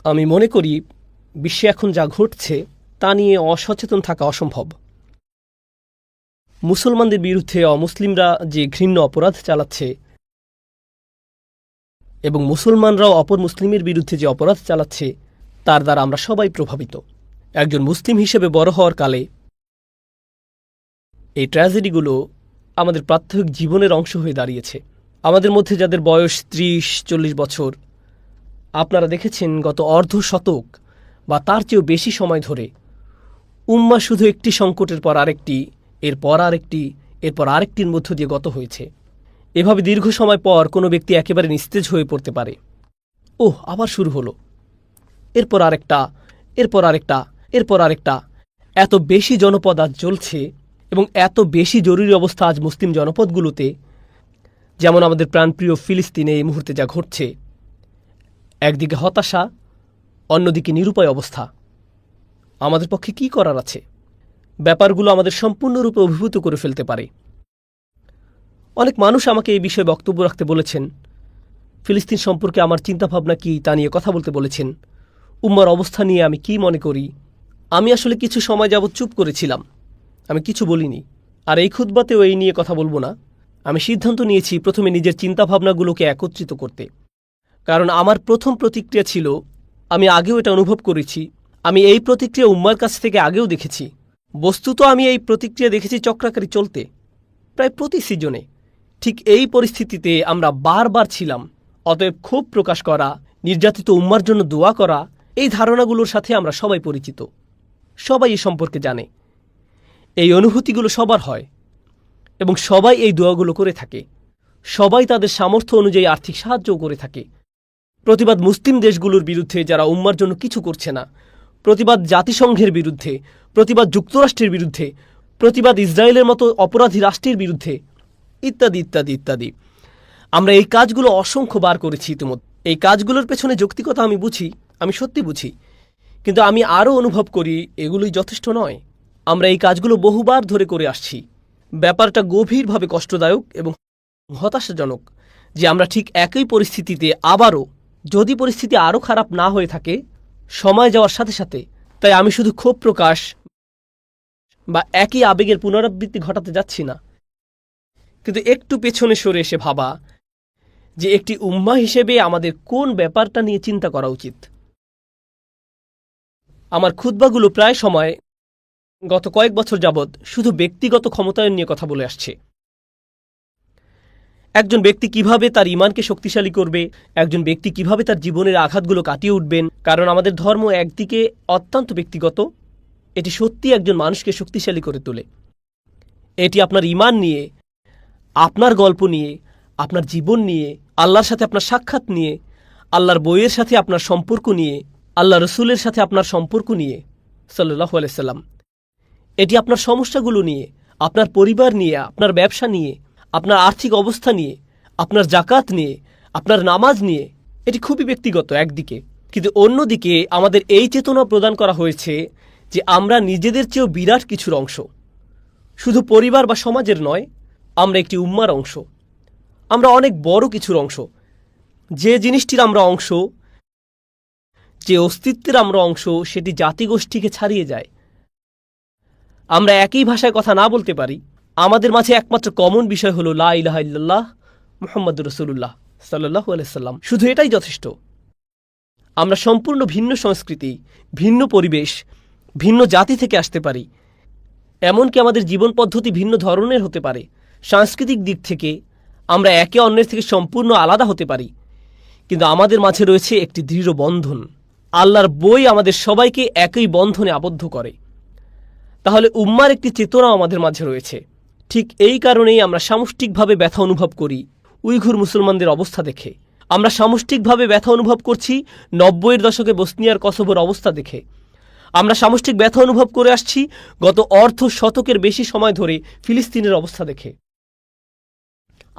আমি মনে করি বিশ্বে এখন যা ঘটছে তা নিয়ে অসচেতন থাকা অসম্ভব। মুসলমানদের বিরুদ্ধে অমুসলিমরা যে ঘৃণ্য অপরাধ চালাচ্ছে এবং মুসলমানরাও অপর মুসলিমের বিরুদ্ধে যে অপরাধ চালাচ্ছে তার দ্বারা আমরা সবাই প্রভাবিত। একজন মুসলিম হিসেবে বড় হওয়ার কালে এই ট্র্যাজেডিগুলো আমাদের প্রাত্যহিক জীবনের অংশ হয়ে দাঁড়িয়েছে। আমাদের মধ্যে যাদের বয়স 30-40 বছর, আপনারা দেখেছেন গত অর্ধ শতক বা তার চেয়েও বেশি সময় ধরে উম্মাহ শুধু একটি সংকটের পর আরেকটি, এরপর আরেকটি, এরপর আরেকটির মধ্য দিয়ে গত হয়েছে। এভাবে দীর্ঘ সময় পর কোনো ব্যক্তি একেবারে নিস্তেজ হয়ে পড়তে পারে। ওহ, আবার শুরু হলো, এরপর আরেকটা, এরপর আরেকটা, এরপর আরেকটা। এত বেশি জনপদ আজ চলছে এবং এত বেশি জরুরি অবস্থা আজ মুসলিম জনপদগুলোতে, যেমন আমাদের প্রাণপ্রিয় ফিলিস্তিনে এই মুহূর্তে যা ঘটছে। একদিকে হতাশা, অন্যদিকে নিরুপায় অবস্থা। আমাদের পক্ষে কি করার আছে? ব্যাপারগুলো আমাদের সম্পূর্ণরূপে অভিভূত করে ফেলতে পারে। অনেক মানুষ আমাকে এই বিষয়ে বক্তব্য রাখতে বলেছেন, ফিলিস্তিন সম্পর্কে আমার চিন্তাভাবনা কি তা নিয়ে কথা বলতে বলেছেন, উম্মার অবস্থা নিয়ে আমি কি মনে করি। আমি আসলে কিছু সময় যাবৎ চুপ করেছিলাম, আমি কিছু বলিনি। আর এই খুতবাতেও এই নিয়ে কথা বলবো না। আমি সিদ্ধান্ত নিয়েছি প্রথমে নিজের চিন্তাভাবনাগুলোকে একত্রিত করতে, কারণ আমার প্রথম প্রতিক্রিয়া ছিল, আমি আগেও এটা অনুভব করেছি, আমি এই প্রতিক্রিয়া উম্মার কাছ থেকে আগেও দেখেছি। বস্তুত আমি এই প্রতিক্রিয়া দেখেছি চক্রাকারী চলতে প্রায় প্রতি সিজনে। ঠিক এই পরিস্থিতিতে আমরা বারবার ছিলাম। অতএব ক্ষোভ প্রকাশ করা, নির্যাতিত উম্মার জন্য দোয়া করা, এই ধারণাগুলোর সাথে আমরা সবাই পরিচিত, সবাই এ সম্পর্কে জানে। এই অনুভূতিগুলো সবার হয় এবং সবাই এই দোয়াগুলো করে থাকে। সবাই তাদের সামর্থ্য অনুযায়ী আর্থিক সাহায্যও করে থাকে। প্রতিবাদ মুসলিম দেশগুলোর বিরুদ্ধে যারা উম্মার জন্য কিছু করছে না, প্রতিবাদ জাতিসংঘের বিরুদ্ধে, প্রতিবাদ যুক্তরাষ্ট্রের বিরুদ্ধে, প্রতিবাদ ইসরায়েলের মতো অপরাধী রাষ্ট্রের বিরুদ্ধে, ইত্যাদি ইত্যাদি ইত্যাদি। আমরা এই কাজগুলো অসংখ্যবার করেছি ইতিমধ্যে। এই কাজগুলোর পেছনে যৌক্তিকতা আমি বুঝি, আমি সত্যি বুঝি, কিন্তু আমি আরও অনুভব করি এগুলোই যথেষ্ট নয়। আমরা এই কাজগুলো বহুবার ধরে করে আসছি। ব্যাপারটা গভীরভাবে কষ্টদায়ক এবং হতাশাজনক যে আমরা ঠিক একই পরিস্থিতিতে আবারও, যদি পরিস্থিতি আরও খারাপ না হয়ে থাকে সময় যাওয়ার সাথে সাথে। তাই আমি শুধু ক্ষোভ প্রকাশ বা একই আবেগের পুনরাবৃত্তি ঘটাতে যাচ্ছি না, কিন্তু একটু পেছনে সরে এসে ভাবা যে একটি উম্মাহ হিসেবে আমাদের কোন ব্যাপারটা নিয়ে চিন্তা করা উচিত। আমার খুতবাগুলো প্রায় সময় গত কয়েক বছর যাবৎ শুধু ব্যক্তিগত ক্ষমতায়ন নিয়ে কথা বলে আসছে। একজন ব্যক্তি কিভাবে তার ঈমানকে শক্তিশালী করবে, একজন ব্যক্তি কিভাবে তার জীবনের আঘাতগুলো কাটিয়ে উঠবেন। কারণ আমাদের ধর্ম একদিকে অত্যন্ত ব্যক্তিগত, এটি সত্যি একজন মানুষকে শক্তিশালী করে তোলে। এটি আপনার ঈমান নিয়ে, আপনার গল্প নিয়ে, আপনার জীবন নিয়ে, আল্লাহর সাথে আপনার সাক্ষাৎ নিয়ে, আল্লাহর বইয়ের সাথে আপনার সম্পর্ক নিয়ে, আল্লাহ রসুলের সাথে আপনার সম্পর্ক নিয়ে সাল্লাল্লাহু আলাইহি সাল্লাম। এটি আপনার সমস্যাগুলো নিয়ে, আপনার পরিবার নিয়ে, আপনার ব্যবসা নিয়ে, আপনার আর্থিক অবস্থা নিয়ে, আপনার জাকাত নিয়ে, আপনার নামাজ নিয়ে। এটি খুবই ব্যক্তিগত একদিকে, কিন্তু অন্যদিকে আমাদের এই চেতনা প্রদান করা হয়েছে যে আমরা নিজেদের চেয়েও বিরাট কিছুর অংশ। শুধু পরিবার বা সমাজের নয়, আমরা একটি উম্মার অংশ। আমরা অনেক বড় কিছুর অংশ। যে জিনিসটির আমরা অংশ, যে অস্তিত্বের আমরা অংশ, সেটি জাতিগোষ্ঠীকে ছাড়িয়ে যায়। আমরা একই ভাষায় কথা না বলতে পারি, আমাদের মাঝে একমাত্র কমন বিষয় হলো লা ইলাহা ইল্লাল্লাহ মুহাম্মাদুর রাসূলুল্লাহ সাল্লাল্লাহু আলাইহি সাল্লাম। শুধু এটাই যথেষ্ট। আমরা সম্পূর্ণ ভিন্ন সংস্কৃতি, ভিন্ন পরিবেশ, ভিন্ন জাতি থেকে আসতে পারি। এমনকি আমাদের জীবন পদ্ধতি ভিন্ন ধরনের হতে পারে। সাংস্কৃতিক দিক থেকে আমরা একে অন্যের থেকে সম্পূর্ণ আলাদা হতে পারি, কিন্তু আমাদের মাঝে রয়েছে একটি দৃঢ় বন্ধন। আল্লাহর বই আমাদের সবাইকে একই বন্ধনে আবদ্ধ করে। তাহলে উম্মার একটি চেতনা আমাদের মাঝে রয়েছে। ঠিক এই কারণেই আমরা সামষ্টিকভাবে ব্যথা অনুভব করি উইঘুর মুসলমানদের অবস্থা দেখে। আমরা সামষ্টিকভাবে ব্যথা অনুভব করছি 90-এর দশকে বসনিয়ার কসোভোর অবস্থা দেখে। আমরা সামষ্টিক ব্যথা অনুভব করে আসছি গত অর্ধ শতকের বেশি সময় ধরে ফিলিস্তিনের অবস্থা দেখে,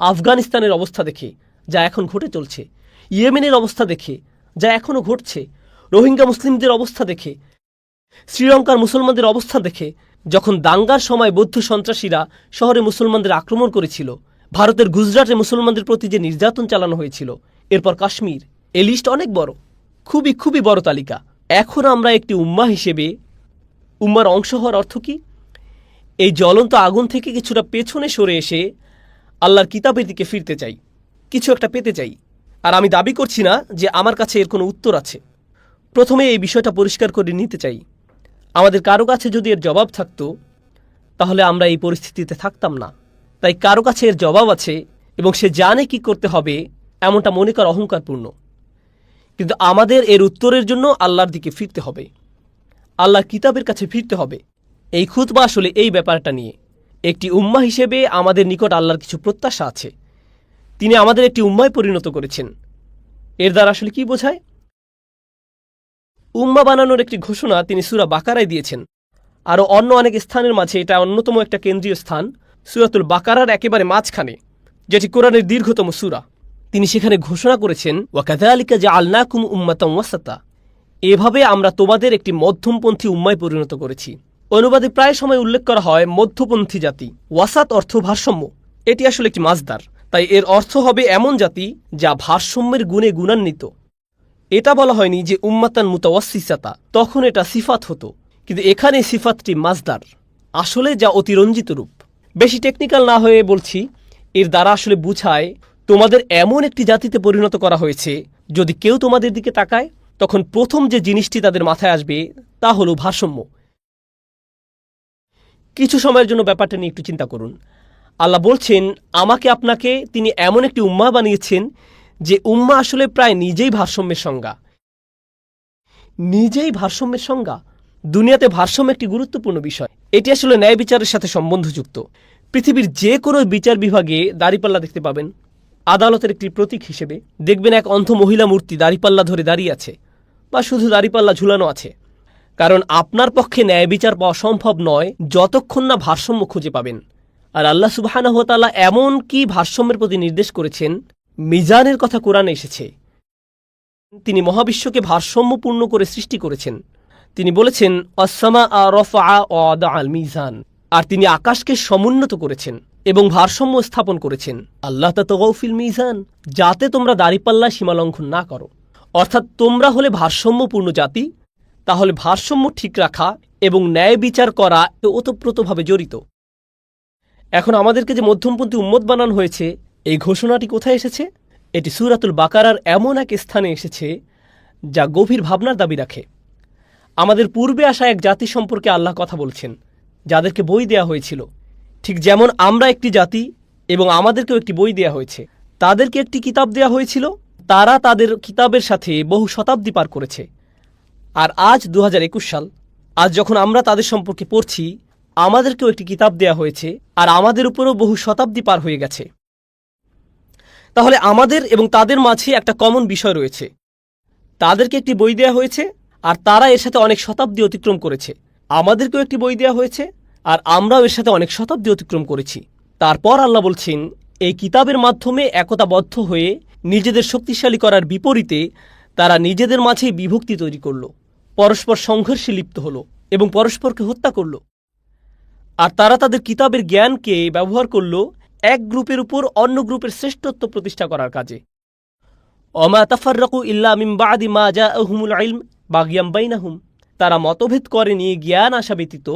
আফগানিস্তানের অবস্থা দেখে যা এখন ঘটে চলছে, ইয়েমেনের অবস্থা দেখে যা এখনও ঘটছে, রোহিঙ্গা মুসলিমদের অবস্থা দেখে, শ্রীলঙ্কার মুসলমানদের অবস্থা দেখে, যখন দাঙ্গার সময় বৌদ্ধ সন্ত্রাসীরা শহরে মুসলমানদের আক্রমণ করেছিল, ভারতের গুজরাটে মুসলমানদের প্রতি যে নির্যাতন চালানো হয়েছিল, এরপর কাশ্মীর। এই লিস্ট অনেক বড়, খুবই খুবই বড় তালিকা। এখন আমরা একটি উম্মাহ হিসেবে উম্মার অংশ হওয়ার অর্থ কি? এই জ্বলন্ত আগুন থেকে কিছুটা পেছনে সরে এসে আল্লাহর কিতাবের দিকে ফিরতে চাই, কিছু একটা পেতে চাই। আর আমি দাবি করছি না যে আমার কাছে এর কোনো উত্তর আছে। প্রথমে এই বিষয়টা পরিষ্কার করে নিতে চাই, আমাদের কারো কাছে যদি এর জবাব থাকতো তাহলে আমরা এই পরিস্থিতিতে থাকতাম না। তাই কারো কাছে এর জবাব আছে এবং সে জানে কি করতে হবে, এমনটা মনে করা অহংকারপূর্ণ। কিন্তু আমাদের এর উত্তরের জন্য আল্লাহর দিকে ফিরতে হবে, আল্লাহর কিতাবের কাছে ফিরতে হবে। এই খুতবা আসলে এই ব্যাপারটা নিয়ে। একটি উম্মাহ হিসেবে আমাদের নিকট আল্লাহর কিছু প্রত্যাশা আছে। তিনি আমাদের একটি উম্মায় পরিণত করেছেন। এর দ্বারা আসলে কি বোঝায়? উম্মা বানানোর একটি ঘোষণা তিনি সূরা বাকারায় দিয়েছেন। আরও অন্য অনেক স্থানের মাঝে এটা অন্যতম একটা কেন্দ্রীয় স্থান, সূরাতুল বাকারার একেবারে মাঝখানে, যেটি কোরআনের দীর্ঘতম সূরা। তিনি সেখানে ঘোষণা করেছেন, ওয়াকাযালিকা জাআলনাকুম উম্মাতান ওয়াসাতা, এভাবে আমরা তোমাদের একটি মধ্যমপন্থী উম্মায় পরিণত করেছি। অনুবাদে প্রায় সময় উল্লেখ করা হয় মধ্যপন্থী জাতি। ওয়াসাত অর্থ ভারসাম্য, এটি আসলে একটি মাসদার, তাই এর অর্থ হবে এমন জাতি যা ভারসাম্যের গুণে গুণান্বিত। এটা বলা হয়নি যে উম্মাতান মুতাওয়াসসিসাতা, তখন এটা সিফাত হতো, কিন্তু এখানে সিফাতটি মাসদার, আসলে যা অতিরঞ্জিত রূপ। বেশি টেকনিক্যাল না হয়ে বলছি, এর দ্বারা আসলে বুঝায় তোমাদের এমন একটি জাতিতে পরিণত করা হয়েছে, যদি কেউ তোমাদের দিকে তাকায় তখন প্রথম যে জিনিসটি তাদের মাথায় আসবে তা হলো ভারসাম্য। কিছু সময়ের জন্য ব্যাপারটা নিয়ে একটু চিন্তা করুন। আল্লাহ বলছেন আমাকে আপনাকে তিনি এমন একটি উম্মাহ বানিয়েছেন যে উম্মাহ আসলে প্রায় নিজেই ভারসাম্যের সংজ্ঞা। নিজেই ভারসাম্যের সংজ্ঞা। দুনিয়াতে ভারসাম্য একটি গুরুত্বপূর্ণ বিষয়। এটি আসলে ন্যায় বিচারের সাথে সম্বন্ধযুক্ত। পৃথিবীর যে কোনো বিচার বিভাগে দাঁড়িপাল্লা দেখতে পাবেন। আদালতের একটি প্রতীক হিসেবে দেখবেন এক অন্ধ মহিলা মূর্তি দাঁড়িপাল্লা ধরে দাঁড়িয়ে আছে, বা শুধু দাঁড়িপাল্লা ঝুলানো আছে। কারণ আপনার পক্ষে ন্যায় বিচার পাওয়া সম্ভব নয় যতক্ষণ না ভারসাম্য খুঁজে পাবেন। আর আল্লাহ সুবহানাহু ওয়া তাআলা এমন কি ভারসাম্যের প্রতি নির্দেশ করেছেন, মিজানের কথা কোরআনে এসেছে। তিনি মহাবিশ্বকে ভারসাম্যপূর্ণ করে সৃষ্টি করেছেন। তিনি বলেছেন আস-সামাআ রাফআ ওয়া ওয়াদাআল মিজান, আর তিনি আকাশকে সমুন্নত করেছেন এবং ভারসাম্য স্থাপন করেছেন। আল্লাহ তাতাগাউ ফিল মিজান, যাতে তোমরা দাঁড়িপাল্লা সীমালঙ্ঘন না করো। অর্থাৎ তোমরা হলে ভারসাম্যপূর্ণ জাতি, তাহলে ভারসাম্য ঠিক রাখা এবং ন্যায় বিচার করা ওতপ্রোতভাবে জড়িত। এখন আমাদেরকে যে মধ্যমপন্থী উম্মত বানানো হয়েছে, এই ঘোষণাটি কোথায় এসেছে? এটি সূরাতুল বাকারার এমন এক স্থানে এসেছে যা গভীর ভাবনার দাবি রাখে। আমাদের পূর্বে আসা এক জাতি সম্পর্কে আল্লাহ কথা বলছেন, যাদেরকে বই দেয়া হয়েছিল। ঠিক যেমন আমরা একটি জাতি এবং আমাদেরকেও একটি বই দেয়া হয়েছে। তাদেরকে একটি কিতাব দেয়া হয়েছিল, তারা তাদের কিতাবের সাথে বহু শতাব্দী পার করেছে। আর আজ 2021 সাল, আজ যখন আমরা তাদের সম্পর্কে পড়ছি, আমাদেরকেও একটি কিতাব দেয়া হয়েছে, আর আমাদের উপরও বহু শতাব্দী পার হয়ে গেছে। তাহলে আমাদের এবং তাদের মাঝে একটা কমন বিষয় রয়েছে। তাদেরকে একটি বই দেয়া হয়েছে, আর তারা এর সাথে অনেক শতাব্দী অতিক্রম করেছে। আমাদেরকেও একটি বই দেয়া হয়েছে, আর আমরাও এর সাথে অনেক শতাব্দী অতিক্রম করেছি। তারপর আল্লাহ বলছেন, এই কিতাবের মাধ্যমে একতাবদ্ধ হয়ে নিজেদের শক্তিশালী করার বিপরীতে তারা নিজেদের মাঝেই বিভক্তি তৈরি করল, পরস্পর সংঘর্ষে লিপ্ত হল এবং পরস্পরকে হত্যা করল। আর তারা তাদের কিতাবের জ্ঞানকে ব্যবহার করল এক গ্রুপের উপর অন্য গ্রুপের শ্রেষ্ঠত্ব প্রতিষ্ঠা করার কাজে। ওমা তাফাররাকু ইল্লা মিন বাদি মা জাআহুমুল ইলম বাগিয়াম বাইনাহুম, তারা মতভেদ করেনি জ্ঞান আসা ব্যতীত,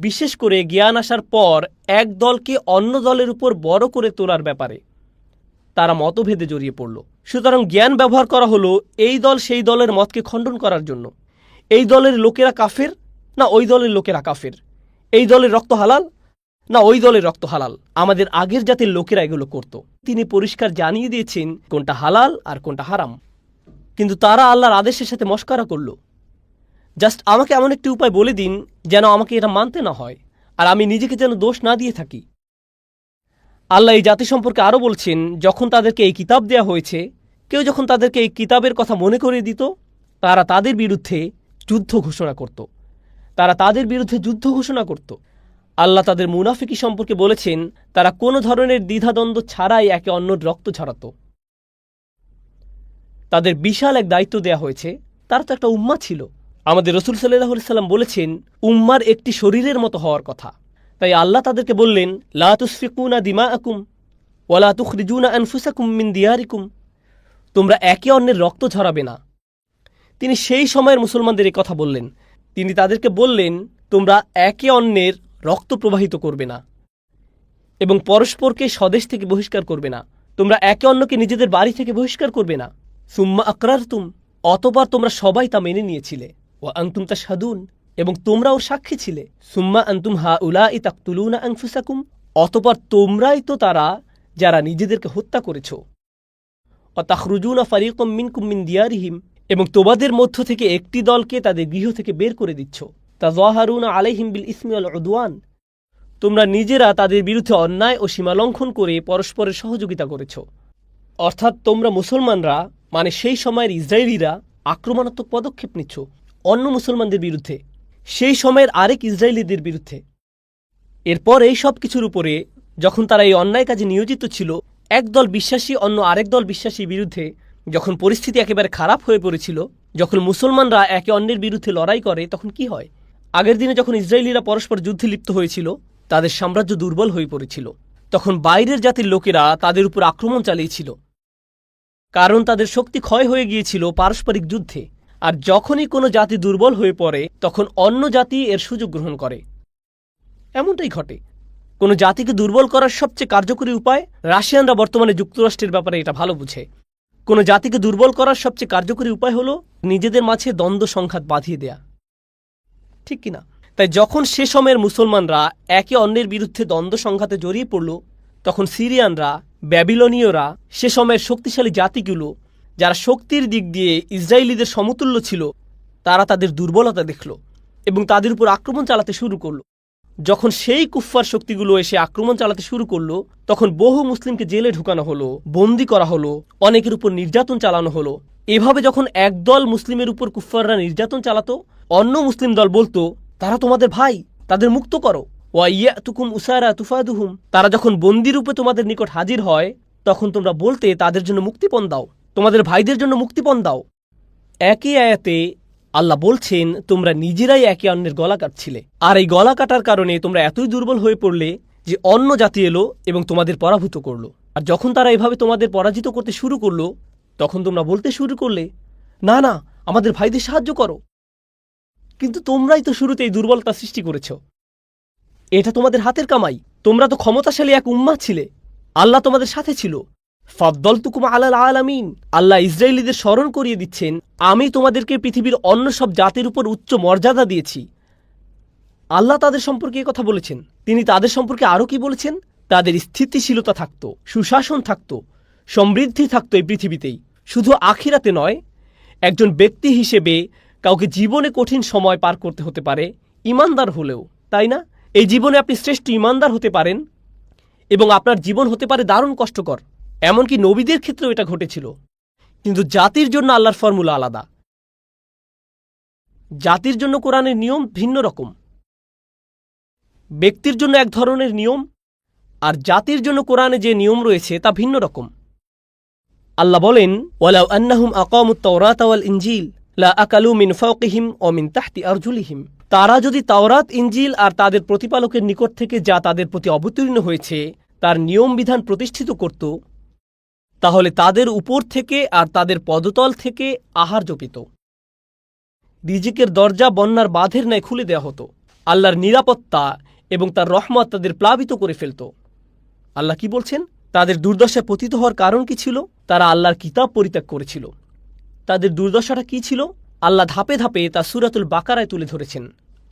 বিশেষ করে জ্ঞান আসার পর এক দলকে অন্য দলের উপর বড় করে তোলার ব্যাপারে তারা মতভেদে জড়িয়ে পড়ল। সুতরাং জ্ঞান ব্যবহার করা হলো এই দল সেই দলের মতকে খণ্ডন করার জন্য। এই দলের লোকেরা কাফের না ওই দলের লোকেরা কাফের, এই দলের রক্ত হালাল না ওই দলের রক্ত হালাল। আমাদের আগের জাতির লোকেরা এগুলো করত। তিনি পরিষ্কার জানিয়ে দিয়েছেন কোনটা হালাল আর কোনটা হারাম, কিন্তু তারা আল্লাহর আদেশের সাথে মশকরা করল। জাস্ট আমাকে এমন একটি উপায় বলে দিন যেন আমাকে এটা মানতে না হয়, আর আমি নিজেকে যেন দোষ না দিয়ে থাকি। আল্লাহ এই জাতি সম্পর্কে আরও বলছেন, যখন তাদেরকে এই কিতাব দেয়া হয়েছে, কেউ যখন তাদেরকে এই কিতাবের কথা মনে করিয়ে দিত, তারা তাদের বিরুদ্ধে যুদ্ধ ঘোষণা করত। আল্লাহ তাদের মুনাফিকি সম্পর্কে বলেছেন, তারা কোনো ধরনের দ্বিধাদ্বন্দ্ব ছাড়াই একে অন্যের রক্ত ঝরাত। তাদের বিশাল এক দায়িত্ব দেয়া হয়েছে, তারা তো একটা উম্মাহ ছিল। আমাদের রাসূল সাল্লাল্লাহু আলাইহি সাল্লাম বলেছেন উম্মার একটি শরীরের মতো হওয়ার কথা। তাই আল্লাহ তাদেরকে বললেন, লা তুসফিকুনা দিমাআকুম ওয়ালা তুখরিজুনা আনফুসাকুম মিন দিয়ারিকুম, তোমরা একে অন্যের রক্ত ঝরাবে না, তিনি সেই সময়ের মুসলমানদের কথা বললেন। তিনি তাদেরকে বললেন, তোমরা একে অন্যের রক্ত প্রবাহিত করবে না এবং পরস্পরকে স্বদেশ থেকে বহিষ্কার করবে না। তোমরা একে অন্যকে নিজেদের বাড়ি থেকে বহিষ্কার করবে না। সুম্মা আকরারতুম, অতঃপর তোমরা সবাই তা মেনে নিয়েছিলে। ওয়া আনতুম তাশহাদুন, এবং তোমরা ওর সাক্ষী ছিলে। সুম্মা আনতুম হাউলাই তাকতুলুনা আনফুসাকুম, অতঃপর তোমরাই তো তারা যারা নিজেদেরকে হত্যা করেছ। ওয়া তাখরুজুনা ফারিকাম মিনকুম মিন দিয়ারিহিম, এবং তোমাদের মধ্য থেকে একটি দলকে তাদের গৃহ থেকে বের করে দিচ্ছ। তাযাহারুনা আলাইহিম বিল ইসমি ওয়াল উদওয়ান, তোমরা নিজেরা তাদের বিরুদ্ধে অন্যায় ও সীমালঙ্ঘন করে পরস্পরের সহযোগিতা করেছ। অর্থাৎ তোমরা মুসলমানরা, মানে সেই সময়ের ইসরায়েলিরা, আক্রমণাত্মক পদক্ষেপ নিচ্ছ অন্য মুসলমানদের বিরুদ্ধে, সেই সময়ের আরেক ইসরায়েলিদের বিরুদ্ধে। এরপর এই সব কিছুর উপরে যখন তারা এই অন্যায় কাজে নিয়োজিত ছিল, একদল বিশ্বাসী অন্য আরেক দল বিশ্বাসীর বিরুদ্ধে যখন পরিস্থিতি একেবারে খারাপ হয়ে পড়েছিল, যখন মুসলমানরা একে অন্যের বিরুদ্ধে লড়াই করে, তখন কি হয়? আগের দিনে যখন ইসরায়েলিরা পরস্পর যুদ্ধে লিপ্ত হয়েছিল, তাদের সাম্রাজ্য দুর্বল হয়ে পড়েছিল। তখন বাইরের জাতির লোকেরা তাদের উপর আক্রমণ চালিয়েছিল, কারণ তাদের শক্তি ক্ষয় হয়ে গিয়েছিল পারস্পরিক যুদ্ধে। আর যখনই কোনো জাতি দুর্বল হয়ে পড়ে, তখন অন্য জাতি এর সুযোগ গ্রহণ করে। এমনটাই ঘটে। কোনো জাতিকে দুর্বল করার সবচেয়ে কার্যকরী উপায়, রাশিয়ানরা বর্তমানে যুক্তরাষ্ট্রের ব্যাপারে এটা ভালো বুঝে, কোনো জাতিকে দুর্বল করার সবচেয়ে কার্যকরী উপায় হলো নিজেদের মাঝে দ্বন্দ্ব সংঘাত বাঁধিয়ে দেয়া, ঠিক কিনা? তাই যখন সে সময়ের মুসলমানরা একে অন্যের বিরুদ্ধে দ্বন্দ্ব সংঘাতে জড়িয়ে পড়ল, তখন সিরিয়ানরা, ব্যাবিলনীয়রা, সে সময়ের শক্তিশালী জাতিগুলো যারা শক্তির দিক দিয়ে ইসরায়েলিদের সমতুল্য ছিল, তারা তাদের দুর্বলতা দেখল এবং তাদের উপর আক্রমণ চালাতে শুরু করল। যখন সেই কুফফার শক্তিগুলো এসে আক্রমণ চালাতে শুরু করলো, তখন বহু মুসলিমকে জেলে ঢুকানো হলো, বন্দী করা হলো, অনেকের উপর নির্যাতন চালানো হলো। এভাবে যখন একদল মুসলিমের উপর কুফফাররা নির্যাতন চালাতো, অন্য মুসলিম দল বলতো, তারা তোমাদের ভাই, তাদের মুক্ত করো। ওয়া ইয়াতুকুম উসারা তুফাদুহুম, তারা যখন বন্দী রূপে তোমাদের নিকট হাজির হয়, তখন তোমরা বলতে তাদের জন্য মুক্তিপণ দাও, তোমাদের ভাইদের জন্য মুক্তিপণ দাও। একই আয়াতে আল্লাহ বলছেন, তোমরা নিজেরাই একে অন্যের গলা কাটছিলে, আর এই গলা কাটার কারণে তোমরা এতই দুর্বল হয়ে পড়লে যে অন্য জাতি এলো এবং তোমাদের পরাভূত করলো। আর যখন তারা এভাবে তোমাদের পরাজিত করতে শুরু করলো, তখন তোমরা বলতে শুরু করলে, না না, আমাদের ভাইদের সাহায্য করো। কিন্তু তোমরাই তো শুরুতে এই দুর্বলতা সৃষ্টি করেছ। এটা তোমাদের হাতের কামাই। তোমরা তো ক্ষমতাশালী এক উম্মাহ ছিলে, আল্লাহ তোমাদের সাথে ছিল। ফাদ্দালতুকুম আলাল আলামিন, আল্লাহ ইসরায়েলিদের স্মরণ করিয়ে দিচ্ছেন, আমি তোমাদেরকে পৃথিবীর অন্য সব জাতির উপর উচ্চ মর্যাদা দিয়েছি। আল্লাহ তাদের সম্পর্কে কথা বলেছেন। তিনি তাদের সম্পর্কে আরও কি বলেছেন? তাদের স্থিতিশীলতা থাকত, সুশাসন থাকত, সমৃদ্ধি থাকত এই পৃথিবীতেই, শুধু আখিরাতে নয়। একজন ব্যক্তি হিসেবে কাউকে জীবনে কঠিন সময় পার করতে হতে পারে, ইমানদার হলেও, তাই না? এই জীবনে আপনি শ্রেষ্ঠ ইমানদার হতে পারেন এবং আপনার জীবন হতে পারে দারুণ কষ্টকর। এমনকি নবীদের ক্ষেত্রেও এটা ঘটেছিল। কিন্তু জাতির জন্য আল্লাহর ফর্মুলা আলাদা। জাতির জন্য কোরআনের নিয়ম ভিন্ন রকম, ব্যক্তির জন্য এক ধরনের নিয়ম, আর জাতির জন্য কোরআনে যে নিয়ম রয়েছে তা ভিন্ন রকম। আল্লাহ বলেন, ওয়ালাউ আন্নাহুম আকামুত তাওরাত ওয়াল ইনজিল লা আকালু মিন ফাওকিহিম ওয়া মিন তাহতি আরজুলিহিম, তারা যদি তাওরাত, ইনজিল আর তাদের প্রতিপালকের নিকট থেকে যা তাদের প্রতি অবতীর্ণ হয়েছে তার নিয়ম বিধান প্রতিষ্ঠিত করত, তাহলে তাদের উপর থেকে আর তাদের পদতল থেকে আহার্য পেত। রিজিকের দরজা বন্যার বাঁধের ন্যায় খুলে দেওয়া হতো। আল্লাহর নিরাপত্তা এবং তার রহমত তাদের প্লাবিত করে ফেলত। আল্লাহ কি বলছেন? তাদের দুর্দশায় পতিত হওয়ার কারণ কি ছিল? তারা আল্লাহর কিতাব পরিত্যাগ করেছিল। তাদের দুর্দশাটা কি ছিল? আল্লাহ ধাপে ধাপে তা সূরাতুল বাকারায় তুলে ধরেছেন।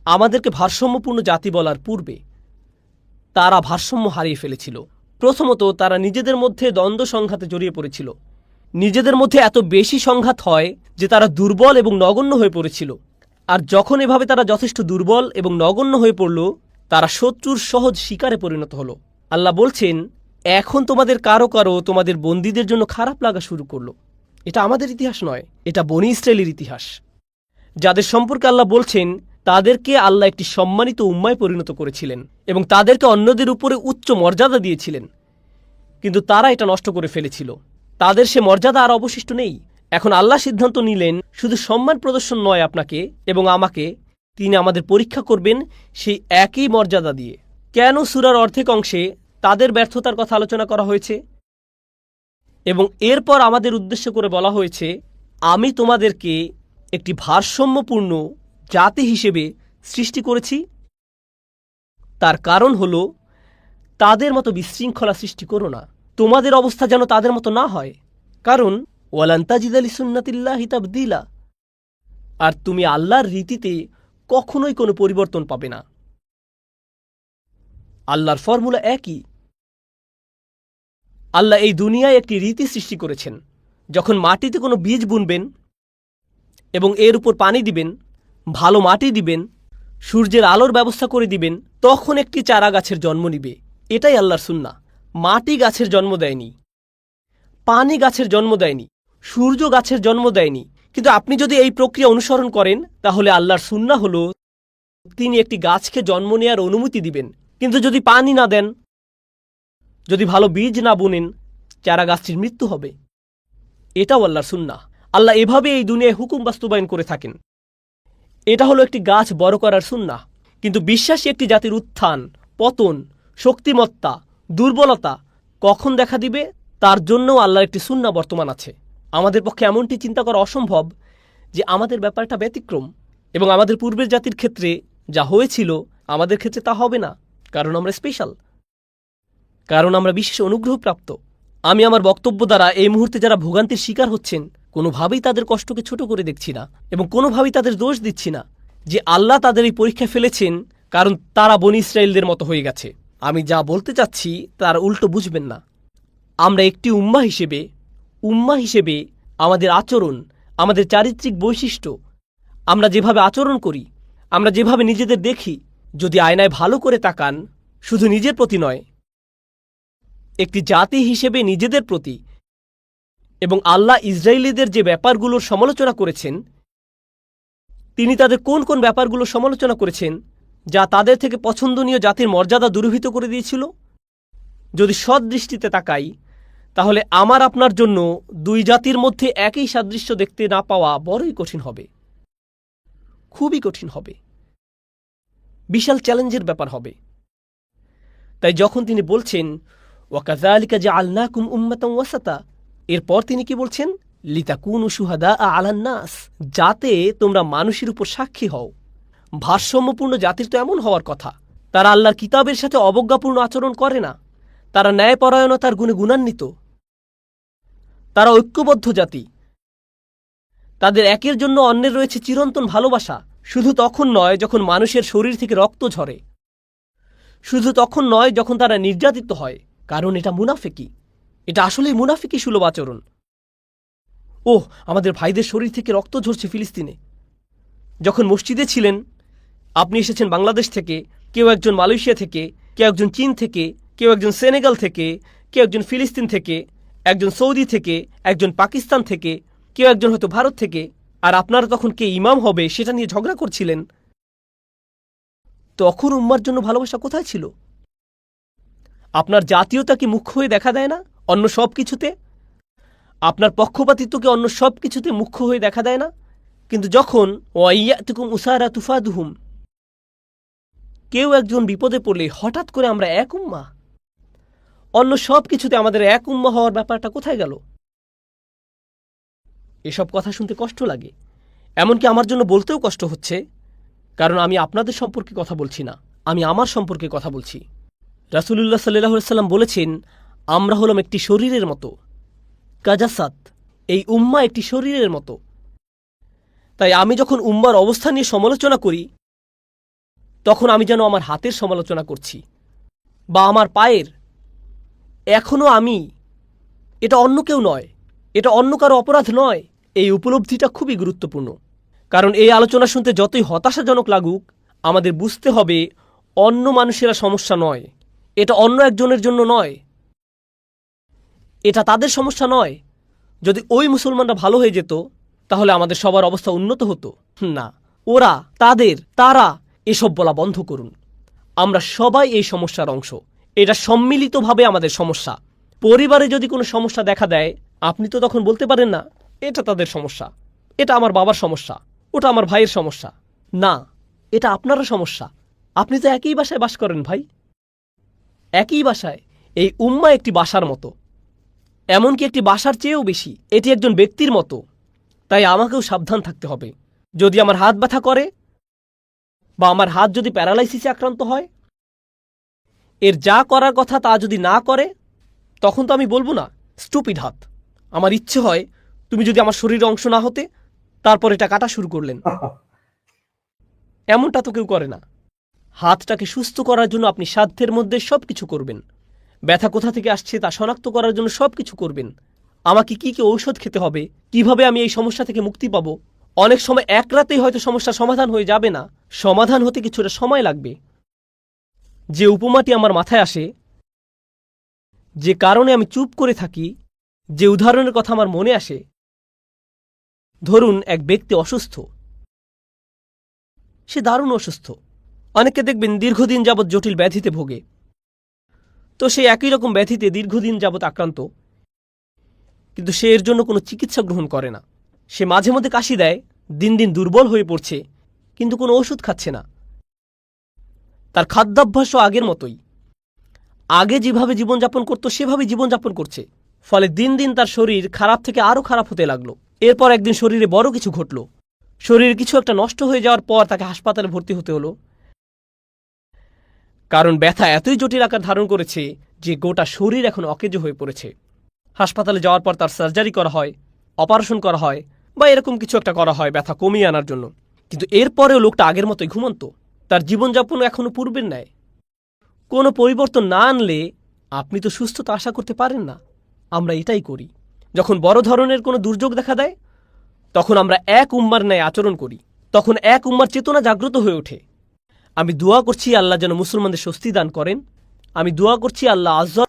আমাদেরকে ভারসাম্যপূর্ণ জাতি বলার পূর্বে তারা ভারসাম্য হারিয়ে ফেলেছিল। প্রথমত, তারা নিজেদের মধ্যে দ্বন্দ্ব সংঘাতে জড়িয়ে পড়েছিল। নিজেদের মধ্যে এত বেশি সংঘাত হয় যে তারা দুর্বল এবং নগণ্য হয়ে পড়েছিল। আর যখন এভাবে তারা যথেষ্ট দুর্বল এবং নগণ্য হয়ে পড়ল, তারা শত্রুর সহজ শিকারে পরিণত হল। আল্লাহ বলছেন, এখন তোমাদের কারো কারো তোমাদের বন্দীদের জন্য খারাপ লাগা শুরু করলো। এটা আমাদের ইতিহাস নয়, এটা বনী ইসরায়েলের ইতিহাস। যাদের সম্পর্কে আল্লাহ বলছেন, তাদেরকে আল্লাহ একটি সম্মানিত উম্মায় পরিণত করেছিলেন এবং তাদেরকে অন্যদের উপরে উচ্চ মর্যাদা দিয়েছিলেন। কিন্তু তারা এটা নষ্ট করে ফেলেছিল। তাদের সে মর্যাদা আর অবশিষ্ট নেই। এখন আল্লাহ সিদ্ধান্ত নিলেন, শুধু সম্মান প্রদর্শন নয় আপনাকে এবং আমাকে, তিনি আমাদের পরীক্ষা করবেন সেই একই মর্যাদা দিয়ে। কেন সূরার অর্ধেক অংশে তাদের ব্যর্থতার কথা আলোচনা করা হয়েছে এবং এরপর আমাদের উদ্দেশ্য করে বলা হয়েছে, আমি তোমাদেরকে একটি ভারসাম্যপূর্ণ জাতি হিসেবে সৃষ্টি করেছি? তার কারণ হল, তাদের মতো বিশৃঙ্খলা সৃষ্টি করো না। তোমাদের অবস্থা যেন তাদের মতো না হয়, কারণ ওয়ালান তাজিদা লিসুন্নাতিল্লাহি তাবদীলা। আর তুমি আল্লাহর রীতিতে কখনোই কোনো পরিবর্তন পাবে না। আল্লাহর ফর্মুলা একই। আল্লাহ এই দুনিয়ায় একটি রীতি সৃষ্টি করেছেন। যখন মাটিতে কোনো বীজ বুনবেন এবং এর উপর পানি দিবেন, ভালো মাটি দিবেন, সূর্যের আলোর ব্যবস্থা করে দিবেন, তখন একটি চারা গাছের জন্ম নিবে। এটাই আল্লাহর সুন্নাহ। মাটি গাছের জন্ম দেয়নি, পানি গাছের জন্ম দেয়নি, সূর্য গাছের জন্ম দেয়নি। কিন্তু আপনি যদি এই প্রক্রিয়া অনুসরণ করেন, তাহলে আল্লাহর সুন্নাহ হল তিনি একটি গাছকে জন্ম নেওয়ার অনুমতি দিবেন। কিন্তু যদি পানি না দেন, যদি ভালো বীজ না বুনেন, চারা গাছটির মৃত্যু হবে। এটাও আল্লাহর সুন্নাহ। আল্লাহ এভাবে এই দুনিয়ায় হুকুম বাস্তবায়ন করে থাকেন। এটা হলো একটি গাছ বড় করার সুন্নাহ। কিন্তু বিশ্বাসী একটি জাতির উত্থান, পতন, শক্তিমত্তা, দুর্বলতা কখন দেখা দিবে, তার জন্যও আল্লাহর একটি সুন্নাহ বর্তমান আছে। আমাদের পক্ষে এমনটি চিন্তা করা অসম্ভব যে আমাদের ব্যাপারটা ব্যতিক্রম এবং আমাদের পূর্বের জাতির ক্ষেত্রে যা হয়েছিল আমাদের ক্ষেত্রে তা হবে না, কারণ আমরা স্পেশাল, কারণ আমরা বিশেষ অনুগ্রহপ্রাপ্ত। আমি আমার বক্তব্য দ্বারা এই মুহূর্তে যারা ভোগান্তির শিকার হচ্ছেন, কোনোভাবেই তাদের কষ্টকে ছোট করে দেখছি না এবং কোনোভাবেই তাদের দোষ দিচ্ছি না যে আল্লাহ তাদের এই পরীক্ষা ফেলেছেন কারণ তারা বনী ইসরায়েলদের মতো হয়ে গেছে। আমি যা বলতে চাচ্ছি তার উল্টো বুঝবেন না। আমরা একটি উম্মাহ হিসেবে আমাদের আচরণ, আমাদের চারিত্রিক বৈশিষ্ট্য, আমরা যেভাবে আচরণ করি, আমরা যেভাবে নিজেদের দেখি, যদি আয়নায় ভালো করে তাকান, শুধু নিজের প্রতি নয়, একটি জাতি হিসেবে নিজেদের প্রতি, এবং আল্লাহ ইসরায়েলিদের যে ব্যাপারগুলোর সমালোচনা করেছেন, তিনি তাদের কোন কোন ব্যাপারগুলোর সমালোচনা করেছেন যা তাদের থেকে পছন্দনীয় জাতির মর্যাদা দুর্বৃত করে দিয়েছিল, যদি সৎ দৃষ্টিতে তাকাই, তাহলে আমার আপনার জন্য দুই জাতির মধ্যে একই সাদৃশ্য দেখতে না পাওয়া বড়ই কঠিন হবে, খুবই কঠিন হবে, বিশাল চ্যালেঞ্জের ব্যাপার হবে। তাই যখন তিনি বলছেন ওয়াকাযালিকা জাআলনাকুম উম্মাতান ওয়াসাতা, এরপর তিনি কি বলছেন? লিতাকুনু শুহাদা আলান নাস, যাতে তোমরা মানুষের উপর সাক্ষী হও। ভারসাম্যপূর্ণ জাতির তো এমন হওয়ার কথা, তারা আল্লাহর কিতাবের সাথে অবজ্ঞাপূর্ণ আচরণ করে না, তারা ন্যায়পরায়ণতার গুণে গুণান্বিত, তারা ঐক্যবদ্ধ জাতি, তাদের একের জন্য অন্যের রয়েছে চিরন্তন ভালোবাসা। শুধু তখন নয় যখন মানুষের শরীর থেকে রক্ত ঝরে, শুধু তখন নয় যখন তারা নির্যাতিত হয়, কারণ এটা মুনাফিকি, এটা আসলেই মুনাফিকি সুলভ আচরণ। ওহ, আমাদের ভাইদের শরীর থেকে রক্ত ঝরছে ফিলিস্তিনে। যখন মসজিদে ছিলেন, আপনি এসেছেন বাংলাদেশ থেকে, কেউ একজন মালয়েশিয়া থেকে, কেউ একজন চীন থেকে, কেউ একজন সেনেগাল থেকে, কেউ একজন ফিলিস্তিন থেকে, একজন সৌদি থেকে, একজন পাকিস্তান থেকে, কেউ একজন হয়তো ভারত থেকে, আর আপনারা তখন কে ইমাম হবে সেটা নিয়ে ঝগড়া করছিলেন। তখন উম্মার জন্য ভালোবাসা কোথায় ছিল? আপনার জাতীয়তা কি মুখ্য হয়ে দেখা দেয় না অন্য সব কিছুতে? আপনার পক্ষপাতিত্বকে অন্য সব কিছুতে মুখ্য হয়ে দেখা দেয় না? কিন্তু যখন ওয়াইয়াতুকুম উসারা তুফাদুহুম, কেউ একজন বিপদে পড়লে হঠাৎ করে আমরা এক উম্মাহ, অন্য সব কিছুতে আমাদের এক উম্মাহ হওয়ার ব্যাপারটা কোথায় গেল? এসব কথা শুনতে কষ্ট লাগে, এমনকি আমার জন্য বলতেও কষ্ট হচ্ছে, কারণ আমি আপনাদের সম্পর্কে কথা বলছি না, আমি আমার সম্পর্কে কথা বলছি। রাসূলুল্লাহ সাল্লাল্লাহু আলাইহি ওয়াসাল্লাম বলেছেন, আমরা হলাম একটি শরীরের মতো, কাজাসাত, এই উম্মাহ একটি শরীরের মতো। তাই আমি যখন উম্মার অবস্থা নিয়ে সমালোচনা করি, তখন আমি যেন আমার হাতের সমালোচনা করছি বা আমার পায়ের। এখনও আমি, এটা অন্য কেউ নয়, এটা অন্য কারো অপরাধ নয়। এই উপলব্ধিটা খুবই গুরুত্বপূর্ণ, কারণ এই আলোচনা শুনতে যতই হতাশাজনক লাগুক, আমাদের বুঝতে হবে অন্য মানুষেরা সমস্যা নয়, এটা অন্য একজনের জন্য নয়, এটা তাদের সমস্যা নয়। যদি ওই মুসলমানরা ভালো হয়ে যেত, তাহলে আমাদের সবার অবস্থা উন্নত হতো না। ওরা, তারা, এসব বলা বন্ধ করুন। আমরা সবাই এই সমস্যার অংশ, এটা সম্মিলিতভাবে আমাদের সমস্যা। পরিবারে যদি কোনো সমস্যা দেখা দেয়, আপনি তো তখন বলতে পারেন না এটা তাদের সমস্যা, এটা আমার বাবার সমস্যা, ওটা আমার ভাইয়ের সমস্যা। না, এটা আপনারও সমস্যা। আপনি তো একই বাসায় বাস করেন ভাই, একই বাসায়। এই উম্মাহ একটি বাসার মতো, এমনকি একটি বাসার চেয়েও বেশি। এটি একজন ব্যক্তির মতো। তাই আমাকেও সাবধান থাকতে হবে। যদি আমার হাত ব্যথা করে বা আমার হাত যদি প্যারালাইসিসে আক্রান্ত হয়, এর যা করার কথা তা যদি না করে, তখন তো আমি বলবো না স্টুপিড হাত। আমার ইচ্ছে হয় তুমি যদি আমার শরীরের অংশ না হতে তারপর এটা কাটা শুরু করলেন। এমনটা তো কেউ করে না। হাতটাকে সুস্থ করার জন্য আপনি সাধ্যের মধ্যে সবকিছু করবেন। ব্যথা কোথা থেকে আসছে তা শনাক্ত করার জন্য সবকিছু করবেন। আমাকে কি কি ঔষধ খেতে হবে, কিভাবে আমি এই সমস্যা থেকে মুক্তি পাবো। অনেক সময় এক রাতেই হয়তো সমস্যার সমাধান হয়ে যাবে না, সমাধান হতে কিছুটা সময় লাগবে। যে উপমাটি আমার মাথায় আসে, যে কারণে আমি চুপ করে থাকি, যে উদাহরণের কথা আমার মনে আসে, ধরুন এক ব্যক্তি অসুস্থ, সে দারুণ অসুস্থ। অনেকে দেখবেন দীর্ঘদিন যাবৎ জটিল ব্যাধিতে ভোগে। তো সে একই রকম ব্যাধিতে দীর্ঘদিন যাবৎ আক্রান্ত, কিন্তু সে এর জন্য কোনো চিকিৎসা গ্রহণ করে না। সে মাঝে মধ্যে কাশি দেয়, দিন দিন দুর্বল হয়ে পড়ছে, কিন্তু কোনো ওষুধ খাচ্ছে না। তার খাদ্যাভ্যাসও আগের মতোই, আগে যেভাবে জীবনযাপন করত সেভাবে জীবনযাপন করছে। ফলে দিন দিন তার শরীর খারাপ থেকে আরও খারাপ হতে লাগলো। এরপর একদিন শরীরে বড় কিছু ঘটল। শরীরে কিছু একটা নষ্ট হয়ে যাওয়ার পর তাকে হাসপাতালে ভর্তি হতে হলো। কারণ ব্যথা এতই জটিল আকার ধারণ করেছে যে গোটা শরীর এখন অকেজো হয়ে পড়েছে। হাসপাতালে যাওয়ার পর তার সার্জারি করা হয়, অপারেশন করা হয়, বা এরকম কিছু একটা করা হয় ব্যথা কমিয়ে আনার জন্য। কিন্তু এরপরেও লোকটা আগের মতোই ঘুমন্ত। তার জীবনযাপন এখনো পূর্বের ন্যায়। কোনো পরিবর্তন না আনলে আপনি তো সুস্থতা আশা করতে পারেন না। আমরা এটাই করি। যখন বড় ধরনের কোনো দুর্যোগ দেখা দেয়, তখন আমরা এক উম্মার ন্যায় আচরণ করি। তখন এক উম্মার চেতনা জাগ্রত হয়ে ওঠে। আমি দোয়া করছি আল্লাহ যেন মুসলমানদের স্বস্তি দান করেন। আমি দোয়া করছি আল্লাহ আজ্জা